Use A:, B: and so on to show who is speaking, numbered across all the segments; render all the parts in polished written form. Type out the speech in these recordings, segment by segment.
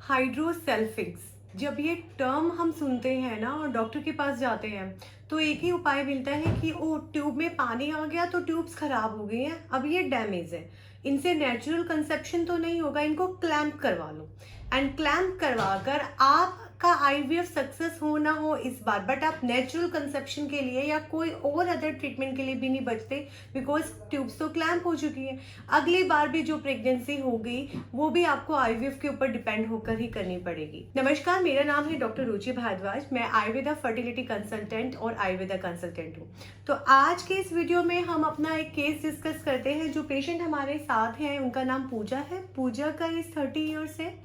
A: हाइड्रोसेल्फिंग्स, जब ये टर्म हम सुनते हैं ना और डॉक्टर के पास जाते हैं तो एक ही उपाय मिलता है कि ओ ट्यूब में पानी आ गया तो ट्यूब्स खराब हो गई हैं, अब ये डैमेज है, इनसे नेचुरल कंसेप्शन तो नहीं होगा, इनको क्लैंप करवा लो। एंड क्लैंप करवा कर आपका आईवीएफ सक्सेस हो ना हो इस बार, बट आप नेचुरल कंसेप्शन के लिए या कोई और अदर ट्रीटमेंट के लिए भी नहीं बचते, बिकॉज ट्यूब्स तो क्लैंप हो चुकी है। अगली बार भी जो प्रेगनेंसी होगी वो भी आपको आईवीएफ के ऊपर डिपेंड होकर ही करनी पड़ेगी। नमस्कार, मेरा नाम है डॉक्टर रुचि भारद्वाज। मैं आयुर्वेदा फर्टिलिटी कंसल्टेंट और आयुर्वेदा कंसल्टेंट हूँ। तो आज के इस वीडियो में हम अपना एक केस डिस्कस करते हैं। जो पेशेंट हमारे साथ हैं उनका नाम पूजा है। पूजा का एज 30 ईयर्स है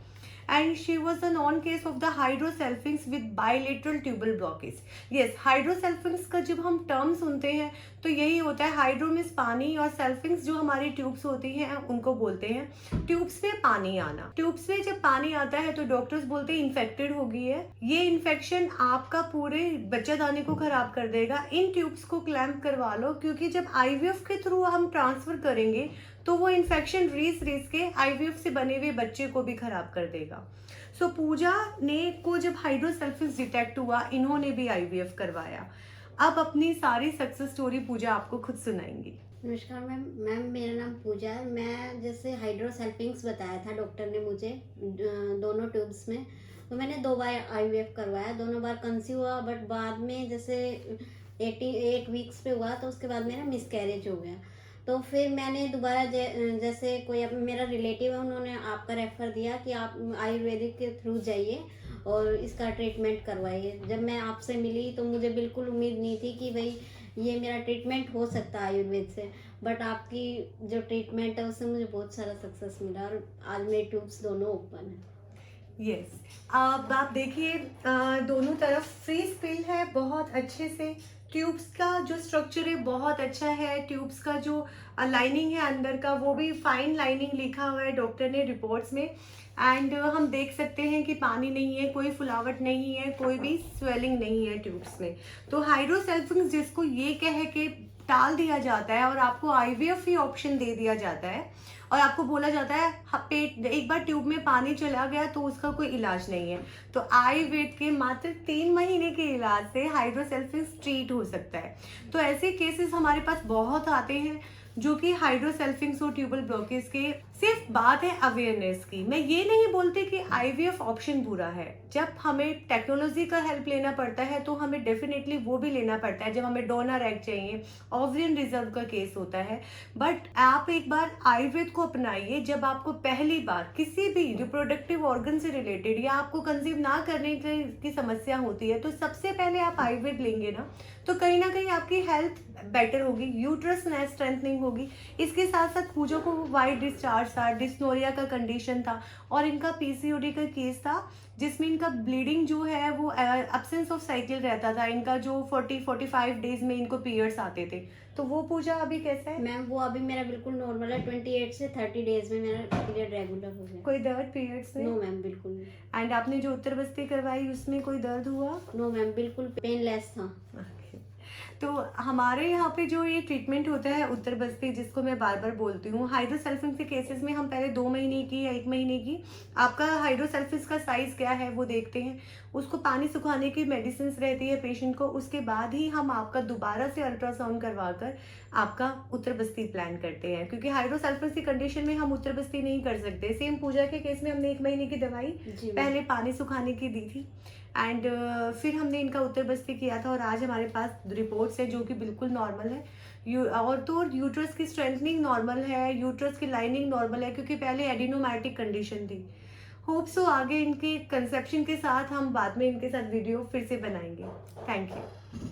A: and she was a known case of the hydrosalpinx with bilateral tubal blockage. Yes, hydrosalpinx का जब हम टर्म सुनते हैं तो यही होता है, हाइड्रो मीन्स पानी और सेल्फिंग्स जो हमारी ट्यूब्स होती हैं उनको बोलते हैं ट्यूब्स में पानी आना। ट्यूब्स में जब पानी आता है तो डॉक्टर्स बोलते हैं इन्फेक्टेड हो गई है, ये इन्फेक्शन आपका पूरे बच्चादानी को खराब कर देगा, इन ट्यूब्स को क्लैंप करवा लो, क्योंकि जब आईवीएफ के थ्रू हम ट्रांसफर करेंगे तो वो इन्फेक्शन रीस के आईवीएफ से बने हुए बच्चे को भी खराब कर देगा। सो पूजा ने को जब हाइड्रोसेल्फिंक्स डिटेक्ट हुआ, इन्होंने भी आईवीएफ करवाया। अब अपनी सारी सक्सेस स्टोरी पूजा आपको खुद सुनाएंगी।
B: नमस्कार मैम मेरा नाम पूजा है। मैं जैसे हाइड्रोसेल्फिंक्स बताया था डॉक्टर ने मुझे दोनों ट्यूब्स में, तो मैंने 2 बार आईवीएफ करवाया, दोनों बार कंसीव हुआ, बट बाद में जैसे 8 वीक्स पे हुआ तो उसके बाद मेरा मिसकैरेज हो गया। तो फिर मैंने दोबारा जैसे कोई मेरा रिलेटिव है, उन्होंने आपका रेफ़र दिया कि आप आयुर्वेदिक के थ्रू जाइए और इसका ट्रीटमेंट करवाइए। जब मैं आपसे मिली तो मुझे बिल्कुल उम्मीद नहीं थी कि भाई ये मेरा ट्रीटमेंट हो सकता है आयुर्वेद से, बट आपकी जो ट्रीटमेंट है उससे मुझे बहुत सारा सक्सेस मिला और आज मेरे ट्यूब्स दोनों ओपन है।
A: यस, अब आप देखिए दोनों तरफ फ्री स्पिल है बहुत अच्छे से। ट्यूब्स का जो स्ट्रक्चर है बहुत अच्छा है। ट्यूब्स का जो लाइनिंग है अंदर का वो भी फाइन लाइनिंग लिखा हुआ है डॉक्टर ने रिपोर्ट्स में। एंड हम देख सकते हैं कि पानी नहीं है, कोई फुलावट नहीं है, कोई भी स्वेलिंग नहीं है ट्यूब्स में। तो हाइड्रोसेल्फिंक्स जिसको ये कह के टाल दिया जाता है और आपको आईवीएफ ही ऑप्शन दे दिया जाता है और आपको बोला जाता है पेट एक बार ट्यूब में पानी चला गया तो उसका कोई इलाज नहीं है, तो आयुर्वेद के मात्र 3 महीने के इलाज से हाइड्रोसेल्फिंक्स ट्रीट हो सकता है। तो ऐसे केसेस हमारे पास बहुत आते हैं जो कि हाइड्रोसेल्फिंक्स और ट्यूबल ब्लॉकेज के। सिर्फ बात है अवेयरनेस की। मैं ये नहीं बोलती कि आईवीएफ ऑप्शन बुरा है। जब हमें टेक्नोलॉजी का हेल्प लेना पड़ता है तो हमें डेफिनेटली वो भी लेना पड़ता है। जब हमें डोनर एग चाहिए, ओवरियन रिजर्व का केस होता है, बट आप एक बार आयुर्वेद को अपनाइए। जब आपको पहली बार किसी भी रिप्रोडक्टिव ऑर्गन से रिलेटेड या आपको कंसीव ना करने की समस्या होती है तो सबसे पहले आप आयुर्वेद लेंगे ना तो कहीं ना कहीं आपकी हेल्थ बेटर होगी, यूट्रस स्ट्रेंथनिंग होगी। इसके साथ साथ पूजा को वाइट डिस्चार्ज था, डिस्नोरिया का कंडीशन था और इनका पीसीओडी का केस था जिसमें इनका ब्लीडिंग जो है वो एब्सेंस ऑफ साइकिल रहता था। इनका जो 40-45 डेज में इनको पीरियड्स आते थे। तो वो पूजा अभी कैसा है?
B: मैम वो अभी मेरा बिल्कुल नॉर्मल है। 28 से 30 डेज में मेरा पीरियड रेगुलर हो गया।
A: कोई दर्द पीरियड्स में?
B: नो मैम, बिल्कुल नहीं।
A: एंड आपने जो उत्तर बस्ती करवाई उसमें कोई दर्द हुआ?
B: नो मैम, बिल्कुल पेनलेस था।
A: तो हमारे यहाँ पे जो ये ट्रीटमेंट होता है उत्तर बस्ती, जिसको मैं बार बार बोलती हूँ, हाइड्रोसेल्फिंक्स के केसेस में हम पहले 2 महीने की या 1 महीने की आपका हाइड्रोसेल्फिंक्स का साइज क्या है वो देखते हैं, उसको पानी सुखाने की मेडिसिन रहती है पेशेंट को। उसके बाद ही हम आपका दोबारा से अल्ट्रासाउंड करवा कर आपका उत्तर बस्ती प्लान करते हैं, क्योंकि हाइड्रोसेल्फिंक्स की कंडीशन में हम उत्तर बस्ती नहीं कर सकते। सेम पूजा के केस में हमने 1 महीने की दवाई पहले पानी सुखाने की दी थी एंड फिर हमने इनका उत्तर बस्ती किया था और आज हमारे पास रिपोर्ट्स है जो कि बिल्कुल नॉर्मल है। और तो यूट्रस की स्ट्रेंथनिंग नॉर्मल है, यूट्रस की लाइनिंग नॉर्मल है, क्योंकि पहले एडिनोमैटिक कंडीशन थी। होप सो आगे इनके कंसेप्शन के साथ हम बाद में इनके साथ वीडियो फिर से बनाएंगे। Thank you.